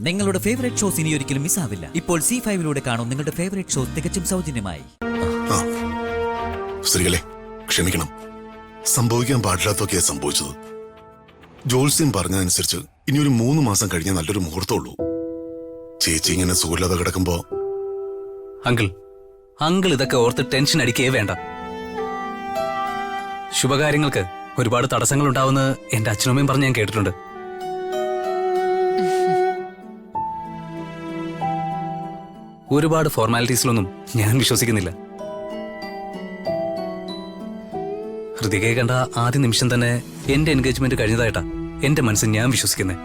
നിങ്ങളുടെ favourite shows ഇനി ഒരിക്കലും മിസ്സാവില്ല. ഇപ്പോൾ C5 കാണും നിങ്ങളുടെ ഫേവറേറ്റ് ഷോസ് തികച്ചും സൗജന്യമായി. സ്ത്രീകളെ ക്ഷമിക്കണം, സംഭവിക്കാൻ പാടില്ലാത്തൊക്കെയാ സംഭവിച്ചത്. ജോത്സ്യം പറഞ്ഞതനുസരിച്ച് ഇനി ഒരു 3 മാസം കഴിഞ്ഞ നല്ലൊരു മുഹൂർത്തമുള്ളൂ. ചേച്ചി ഇങ്ങനെ സുഖമില്ലാതെ കിടക്കുമ്പോ അങ്കിൾ ഇതൊക്കെ ഓർത്ത് ടെൻഷൻ അടിക്കേ വേണ്ട. ശുഭകാര്യങ്ങൾക്ക് ഒരുപാട് തടസ്സങ്ങൾ ഉണ്ടാവുമെന്ന് എന്റെ അച്ഛനമ്മയും പറഞ്ഞ് ഞാൻ കേട്ടിട്ടുണ്ട്. ഒരുപാട് ഫോർമാലിറ്റീസിലൊന്നും ഞാൻ വിശ്വസിക്കുന്നില്ല. ഹൃതികയെ കണ്ട ആദ്യ നിമിഷം തന്നെ എന്റെ എൻഗേജ്മെന്റ് കഴിഞ്ഞതായിട്ടാ എന്റെ മനസ്സിൽ ഞാൻ വിശ്വസിക്കുന്നത്.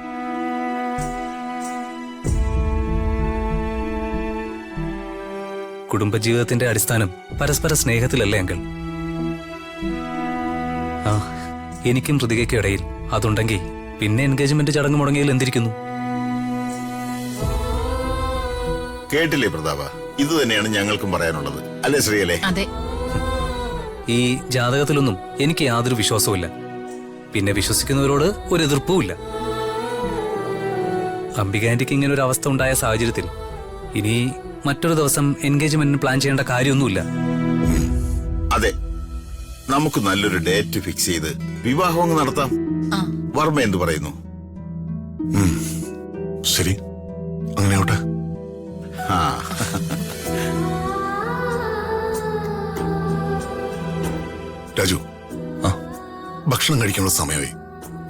കുടുംബജീവിതത്തിന്റെ അടിസ്ഥാനം പരസ്പര സ്നേഹത്തിലല്ലേ അങ്കിൾ? എനിക്കും ഹൃതികയ്ക്കും ഇടയിൽ അതുണ്ടെങ്കിൽ പിന്നെ എൻഗേജ്മെന്റ് ചടങ്ങ് മുടങ്ങിയതിൽ എന്തിരിക്കുന്നു? കേട്ടില്ലേ പ്രതാപ, ഇത് തന്നെയാണ് ഞങ്ങൾക്കും പറയാനുള്ളത്, അല്ലേ ശ്രീയല്ലേ? അതെ. ഈ ജാതകത്തിലൊന്നും എനിക്ക് യാതൊരു വിശ്വാസവുമില്ല. പിന്നെ വിശ്വസിക്കുന്നവരോട് ഒരു എതിർപ്പുമില്ല. അംബിക ആന്റിക്ക് ഇങ്ങനെ ഒരു അവസ്ഥ ഉണ്ടായ സാഹചര്യത്തിൽ ഇനി മറ്റൊരു ദിവസം എൻഗേജ്മെന്റിന് പ്ലാൻ ചെയ്യേണ്ട കാര്യമൊന്നുമില്ല. അതെ, നമുക്ക് നല്ലൊരു ഡേറ്റ് ഫിക്സ് ചെയ്ത് വിവാഹം അങ്ങ് നടത്താം. വർമ്മ എന്തു പറയുന്നു? ശരി, അങ്ങനെ ആവട്ടെ. രാജു, ഭക്ഷണം കഴിക്കാനുള്ള സമയമായി.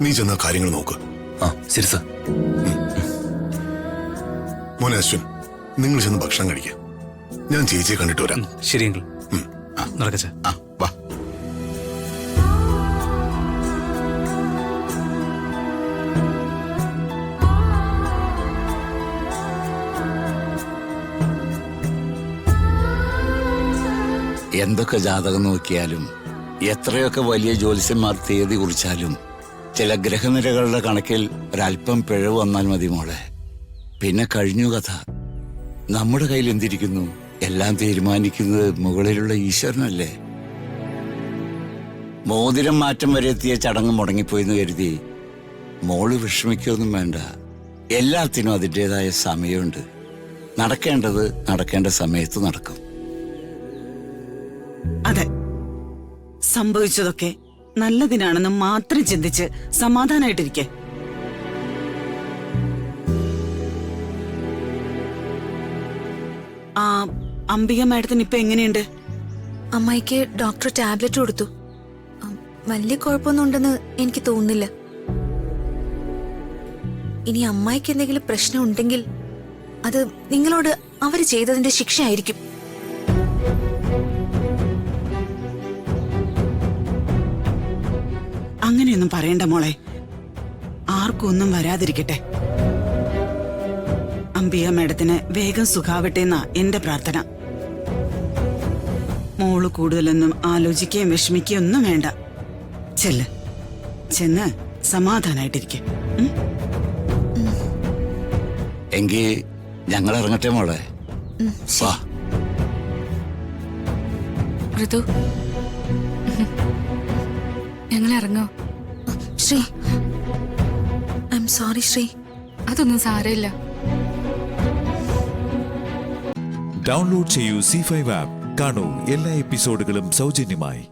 നീ ചെന്ന കാര്യങ്ങൾ നോക്ക്. ശരി സർ. മോനെ അശ്വിൻ, നിങ്ങൾ ചെന്ന് ഭക്ഷണം കഴിക്കാം. ഞാൻ ചേച്ചിയെ കണ്ടിട്ട് വരാം. ശരി അങ്കിൾ, നടക്കച്ച. വാ. എന്തൊക്കെ ജാതകം നോക്കിയാലും എത്രയൊക്കെ വലിയ ജ്യോത്സ്യന്മാർ തീയതി കുറിച്ചാലും ചില ഗ്രഹനിരകളുടെ കണക്കിൽ ഒരല്പം പിഴവ് വന്നാൽ മതി മോളെ. പിന്നെ കഴിഞ്ഞു കഥ. നമ്മുടെ കയ്യിൽ എന്തിരിക്കുന്നു? എല്ലാം തീരുമാനിക്കുന്നത് മുകളിലുള്ള ഈശ്വരനല്ലേ. മോതിരം മാറ്റം വരെ എത്തിയ ചടങ്ങ് മുടങ്ങിപ്പോയെന്ന് കരുതി മോള് വിഷമിക്കൊന്നും വേണ്ട. എല്ലാത്തിനും അതിൻ്റെതായ സമയമുണ്ട്. നടക്കേണ്ടത് നടക്കേണ്ട സമയത്ത് നടക്കും. അതെ, സംഭവിച്ചതൊക്കെ നല്ലതിനാണെന്ന് മാത്രം ചിന്തിച്ച് സമാധാനായിട്ടിരിക്കെ. അംബിക മാഡത്തിന് ഇപ്പൊ എങ്ങനെയുണ്ട്? അമ്മായിക്ക് ഡോക്ടർ ടാബ്ലറ്റ് കൊടുത്തു. വലിയ കുഴപ്പമൊന്നും ഉണ്ടെന്ന് എനിക്ക് തോന്നുന്നില്ല. ഇനി അമ്മായിക്ക് എന്തെങ്കിലും പ്രശ്നം ഉണ്ടെങ്കിൽ അത് നിങ്ങളോട് അവര് ചെയ്തതിന്റെ ശിക്ഷയായിരിക്കും. അങ്ങനെയൊന്നും പറയണ്ട മോളെ. ആർക്കും ഒന്നും വരാതിരിക്കട്ടെ. അംബിക മാഡത്തിന് വേഗം സുഖാവട്ടെ എന്നാ എന്റെ പ്രാർത്ഥന. മോള് കൂടുതലൊന്നും ആലോചിക്കുകയും വിഷമിക്കുകയും ഒന്നും വേണ്ട. ചെന്ന് സമാധാനായിട്ടിരിക്കെ. എങ്കിൽ ഞങ്ങൾ ഇറങ്ങട്ടെ മോളെ. വാ. ഋതു, ഞങ്ങൾ ഇറങ്ങോ? Sree, I am sorry Sree. അതൊന്നും സാരമില്ല. ഡൗൺലോഡ് ചെയ്യൂ C5 ആപ്പ്. കാണൂ എല്ലാ എപ്പിസോഡുകളും സൗജന്യമായി.